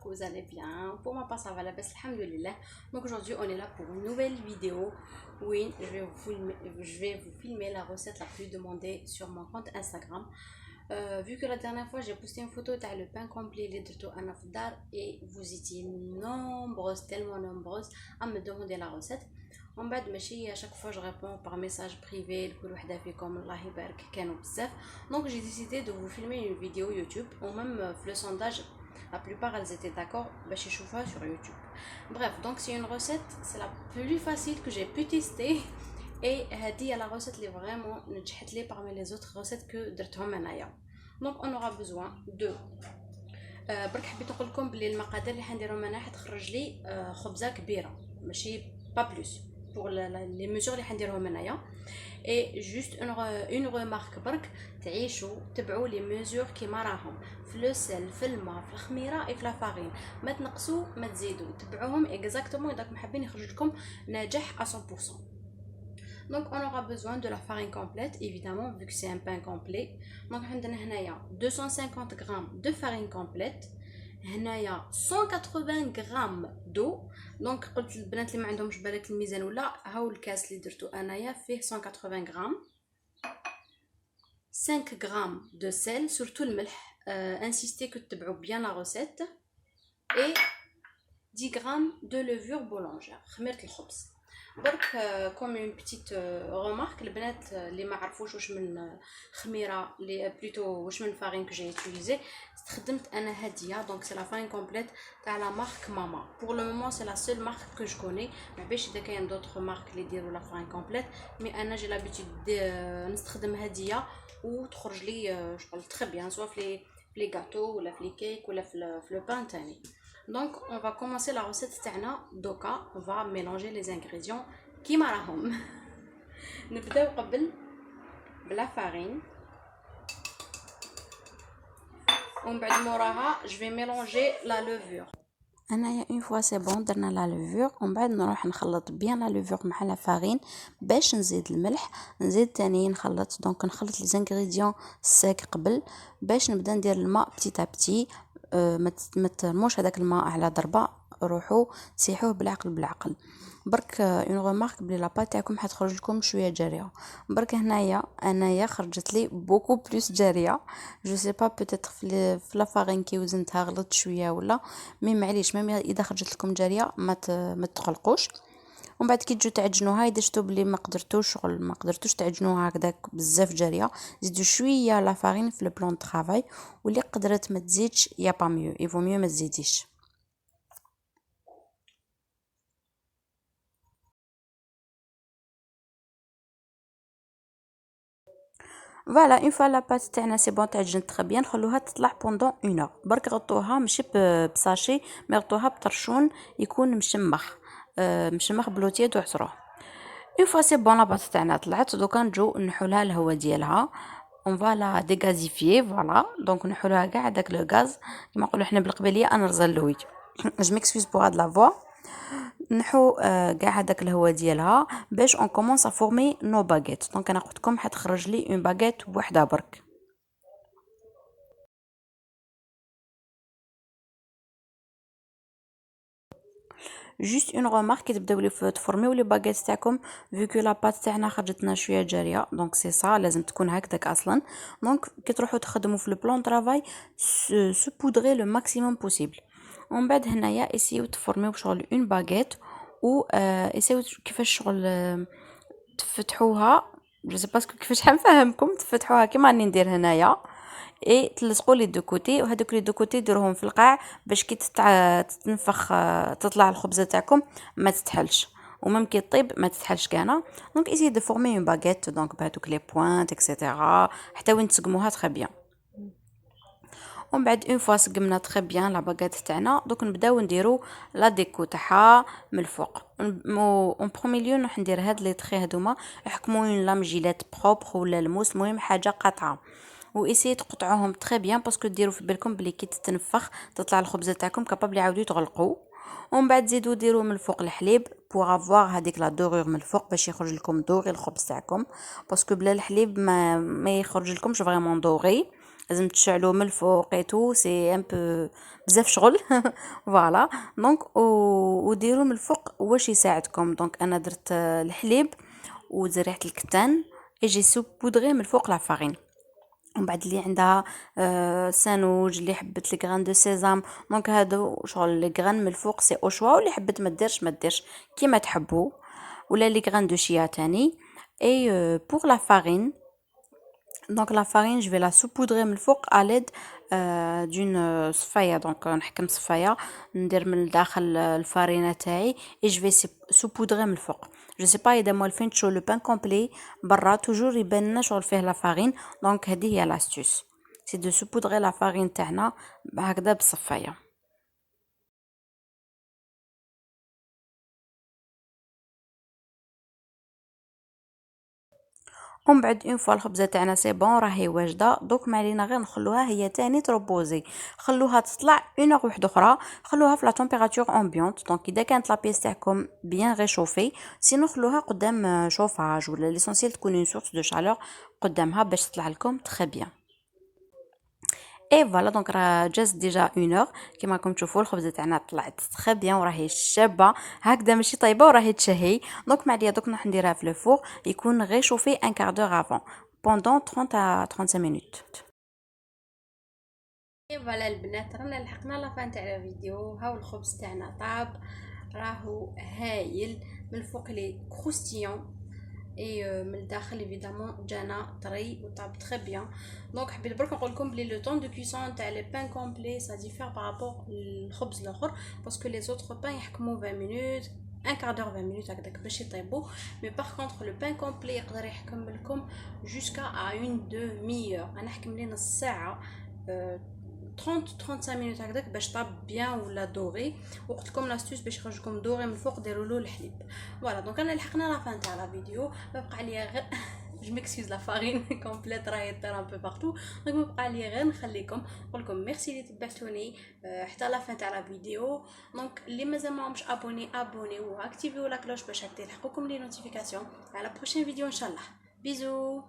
que vous allez bien. Pour ma part, ça va la baisse, alhamdoulilah. Donc aujourd'hui, on est là pour une nouvelle vidéo. Oui, je vais vous filmer la recette la plus demandée sur mon compte Instagram. Vu que la dernière fois, j'ai posté une photo de le pain complet de Anafdar et vous étiez nombreuses, tellement nombreuses à me demander la recette. En bas de à chaque fois je réponds par message privé comme donc j'ai décidé de vous filmer une vidéo YouTube ou même le sondage la plupart elles étaient d'accord chez Choufa sur YouTube. Bref, donc c'est une recette, c'est la plus facile que j'ai pu tester et dit à la recette est vraiment نجحت parmi les autres recettes que درتهم انايا. Donc on aura besoin de برك حبيت نقول لكم بلي المقادير اللي حنديرهم انا حتخرج لي خبزه كبيره ماشي با بلوس pour les mesures اللي حنديرهم انايا. et juste une remarque برك تعيشوا تبعوا les mesures كيما راهم في لو سيل في الماء في الخميره et في لا فارين، ما تنقصوا ما تزيدوا، تبعوهم اكزاكتومون اذا حابين يخرج لكم ناجح à 100%. Donc on aura besoin de la farine complète évidemment vu que c'est un pain complet. Donc عندنا هنايا 250 g de farine complète، هنايا 180 g d'eau. donc قلت للبنات اللي ما عندهمش بالك الميزان ولا هاو الكاس اللي درتو انايا فيه 180 g. 5 g de sel surtout الملح، insistez que تتبعوا bien la recette، et 10 g de levure boulangère خميرة الخبز. برك كوم اون بيتيت رومارك البنات اللي ما عرفوش واش من خميره لي بلوتو واش من فارين كو جي يوتيليزي، استخدمت انا هاديه دونك سي لا فارين كومبليت تاع لا مارك ماما. بور لو مومون سي لا سول مارك كو جو كوني، ما باش اذا كاين دوطخ مارك اللي يديروا لا فارين كومبليت، مي انا جي لابيتود نستخدم هاديه وتخرج لي شغل تري بيان سوا في لي غاتو ولا في لي كيك ولا في لو بان تاني. Donc on va commencer la recette تاعنا دوكا. on va mélanger les ingrédients كيما راهم. نبداو قبل بلا فارين ومن بعد موراها je vais mélanger la levure. انايا اون فوا سي بون درنا لا لوفور ومن بعد نروح نخلط بيان لا لوفور مع لا فارين باش نزيد الملح، نزيد تاني نخلط. دونك نخلط لي زانغريديون ساك قبل باش نبدا ندير الماء بتي بتي. ما ترموش هذاك الماء على ضربه، روحوا تسيحوه بالعقل. برك اون غومارك بلي لاباط تاعكم حتخرج لكم شويه جاريه. برك هنايا انايا خرجت لي بوكو بلوس جاريه، جو سي با بوتيتر في لا فارين كي وزنتها غلط شويه ولا مي معليش، ميم اذا خرجت لكم جاريه ما تقلقوش. ومن بعد كي تجوا تعجنوها اذا شفتوا بلي ما قدرتوش تعجنوها هكذاك بزاف جاريه، زيدوا شويه لا فارين في البلون طرافاي، واللي قدرت ما تزيدش يا با ميو يفو ميو ما تزيديش. فوالا اون فوا لا بات تاعنا سي بون تعجنت تري بيان، نخلوها تطلع بوندون اون اور. برك غطوها ماشي بساشي مي غطوها بطرشون يكون مشمخ بلوتيد وعصروه. اون فوا سي بون لا بات تاعنا طلعت، دوكا نجو نحولها الهواء ديالها اون فوالا ديغازيفيي. فوالا دونك نحولها كاع داك لو غاز كيما نقولوا حنا بالقبيليه انا رزلوي جو ميكسكوز بوغ هاد لا فوا. نحو كاع هذاك الهواء ديالها باش اون كومونس ا فورمي نو باغيت. دونك انا قلت لكم حتخرج لي اون باغيت بوحدها برك. جوست اون رومارك كي تبداو لي تفورميو لي باغيت تاعكم فيكو لا بات تاعنا خرجتنا شويه جاريه، دونك سي صا لازم تكون هكذاك اصلا. دونك كي تروحوا تخدموا في لو بلان طرافاي سو بودري لو ماكسيموم بوسيبل. ومن بعد هنايا اسيو تفورميو شغل اون باغيت و اسيو كيفاش شغل تفتحوها. جو سي باسكو كيفاش حنفهمكم تفتحوها كيما راني ندير هنايا، اي تلصقوا لي دو كوتي، وهذوك لي دو كوتي ديروهم في القاع باش كي تتنفخ تطلع الخبزه تاعكم ما تتحلش، وميم كي طيب ما تتحلش كانا. دونك ايزي دو فورمي اون باغيت دونك بهذوك لي بوينت اكسيتيرا حتى وين تسقموها تري بيان. ومن بعد اون فوا سقمنا تري بيان لا باغيت تاعنا، دوك نبداو نديرو لا ديكو تاعها من الفوق. اون برومي ليو نروح ندير هاد لي تري هادوما، احكموا اون لام جيلات بروبر ولا الموس، المهم حاجه قاطعه، واسيي تقطعوهم تري بيان باسكو ديروا في بالكم بلي كي تتنفخ تطلع الخبزه تاعكم كابابل يعاودوا يتغلقوا. ومن بعد زيدوا ديروا من الفوق الحليب بوغ افوار هذيك لا دورور من الفوق باش يخرج لكم دوغي الخبز تاعكم، باسكو بلا الحليب ما يخرج لكمش فريمون دوغي. لازم تشعلو من الفوق اي تو سي ان بو بزاف شغل. فوالا دونك وديروا من الفوق واش يساعدكم. دونك انا درت الحليب وزرت ريحه الكتان اجي سوبودغي من الفوق لا فارين. ومن بعد اللي عندها سانوج، اللي حبت الغران دو سيزام، دونك هادو شغل الغران من الفوق سي او شوا، واللي حبت ما ديرش ما ديرش كيما تحبوا، ولا لي غران دو شيا تاني. اي بور لا فارين دونك لا فارين جو في لا saupoudrer من الفوق à l'aide d'une صفايه. دونك نحكم صفايه ندير من الداخل الفارينه تاعي et je vais saupoudrer من الفوق. جو سي با اذا موالفين تشو لو بان كومبلي برا توجور يبان لنا شغل فيه لا فارين. دونك هذه هي لاستوس سي دو saupoudrer لا فارين تاعنا هكذا بالصفايه. ومن بعد اون فوا الخبزه تاعنا سي بون راهي واجده، دوك ما علينا غير نخلوها هي تاني تروبوزي، خلوها تطلع اون اور واحده اخرى، خلوها في لا تمبيراتور امبيونت. دونك اذا كانت لا بيس تاعكم بيان ريشوفي سينو خلوها قدام شوفاج ولا ليسونسيال تكون اون سورس دو شالور قدامها باش تطلع لكم تري بيان. اي فوالا دونك راه جاست ديجا اون اور كيما راكم تشوفوا الخبزه تاعنا طلعت تري بيان وراهي شابه هكذا ماشي طيبه وراهي تشهي. دونك ما عليا دوك نروح نديرها في لو فور يكون غير شوفي ان كار دور افون بوندون 30 à 35 مينوت. اي فوالا البنات رانا لحقنا لافان تاع الفيديو. هاو الخبز تاعنا طاب راهو هايل من الفوق لي كروستيون اي من الداخل ايفيدامون جانا طري وطاب تري بيان. دونك حبيت برك نقول لكم بلي لو طون دو كويسون تاع لي بان كومبلي سا ديفير بارابور للخبز الاخر باسكو لي زوتر بان يحكموا 20 مينوت ان كار دور 20 مينوت هكذاك باش يطيبوا. مي باغ كونطخ لو بان كومبلي يقدر يحكم لكم جوسكا ا اون دومي اور. انا حكم لي نص ساعه 30 35 مينوت هكذاك باش طاب بيان ولا دوري. وقلت لكم لاستوس باش يخرج لكم دوري من الفوق ديروا له الحليب. فوالا دونك انا لحقنا لا فان تاع لا فيديو. بقى عليا غير جو ميكسكوز لا فارين كومبليت راهي طير ان بو بارتو. دونك بقى عليا غير نخليكم نقول لكم ميرسي اللي تبعتوني حتى لا فان تاع لا فيديو. دونك اللي مازال ماهمش ابوني واكتيفيو لا كلوش باش هكا يلحقوكم لي نوتيفيكاسيون على بروشين فيديو ان شاء الله. بيزو.